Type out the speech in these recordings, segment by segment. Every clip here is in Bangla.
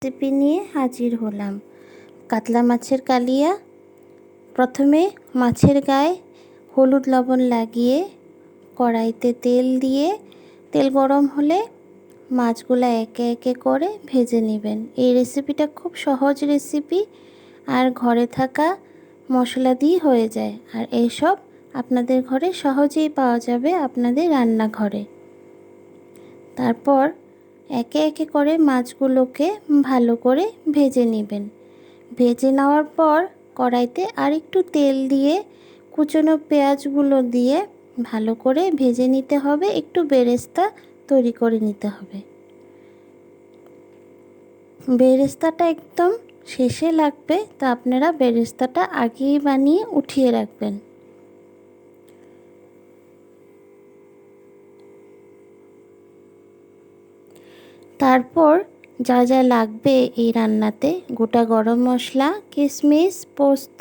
রেসিপি নিয়ে হাজির হলাম। কাতলা মাছের কালিয়া। প্রথমে মাছের গায়ে হলুদ লবণ লাগিয়ে কড়াইতে তেল দিয়ে তেল গরম হলে মাছগুলো একে একে করে ভেজে নেবেন। এই রেসিপিটা খুব সহজ রেসিপি আর ঘরে থাকা মশলা দিয়ে হয়ে যায়, আর এইসব আপনাদের ঘরে সহজেই পাওয়া যাবে আপনাদের রান্নাঘরে। তারপর একে একে করে মাছগুলোকে ভালো করে ভেজে নেবেন। ভেজে নেওয়ার পর কড়াইতে আরেকটু তেল দিয়ে কুচনো পেঁয়াজগুলো দিয়ে ভালো করে ভেজে নিতে হবে, একটু বেরেস্তা তৈরি করে নিতে হবে। বেরেস্তাটা একদম শেষে লাগবে, তো আপনারা বেরেস্তাটা আগেই বানিয়ে উঠিয়ে রাখবেন। তারপর যা যা লাগবে এই রান্নাতে: গোটা গরম মশলা, কিশমিশ, পোস্ত,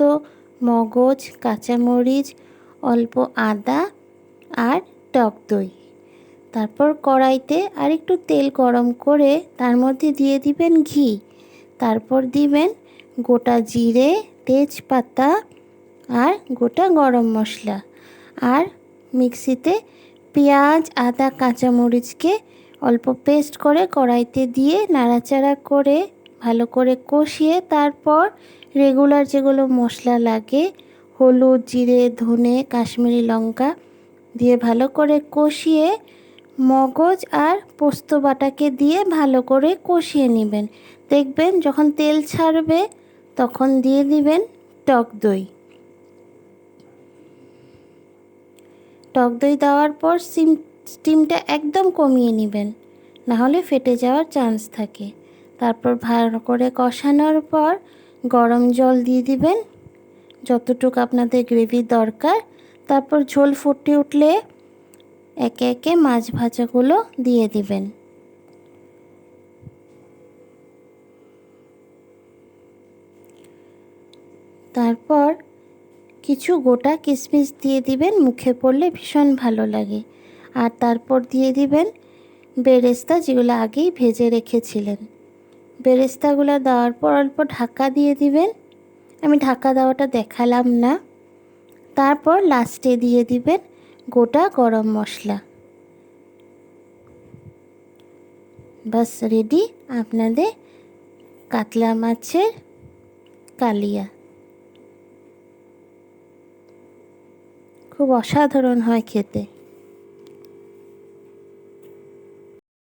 মগজ, কাঁচামরিচ, অল্প আদা আর টক দই। তারপর কড়াইতে আরেকটু তেল গরম করে তার মধ্যে দিয়ে দিবেন ঘি। তারপর দিবেন গোটা জিরে, তেজপাতা আর গোটা গরম মশলা। আর মিক্সিতে পেঁয়াজ, আদা, কাঁচামরিচকে অল্প পেস্ট করে কড়াইতে দিয়ে নাড়াচাড়া করে ভালো করে কষিয়ে তারপর রেগুলার যেগুলো মশলা লাগে, হলুদ, জিরে, ধনে, কাশ্মীরি লঙ্কা দিয়ে ভালো করে কষিয়ে মগজ আর পোস্ত বাটাকে দিয়ে ভালো করে কষিয়ে নেবেন। দেখবেন যখন তেল ছাড়বে তখন দিয়ে দিবেন টক দই। টক দই দেওয়ার পর স্টিমটা একদম কমিয়ে নেবেন, নাহলে ফেটে যাওয়ার চান্স থাকে। তারপর ভালো করে কষানোর পর গরম জল দিয়ে দিবেন যতটুকু আপনাদের গ্রেভি দরকার। তারপর ঝোল ফুটে উঠলে একে একে মাছ ভাজাগুলো দিয়ে দিবেন। তারপর কিছু গোটা কিশমিশ দিয়ে দিবেন, মুখে পড়লে ভীষণ ভালো লাগে। আর তারপর দিয়ে দিবেন বেরেস্তা, যেগুলো আগেই ভেজে রেখেছিলেন। বেরেস্তাগুলো দেওয়ার পর অল্প ঢাকা দিয়ে দিবেন। আমি ঢাকা দেওয়াটা দেখালাম না। তারপর লাস্টে দিয়ে দিবেন গোটা গরম মশলা। বাস রেডি আপনাদের কাতলা মাছের কালিয়া। খুব অসাধারণ হয় খেতে।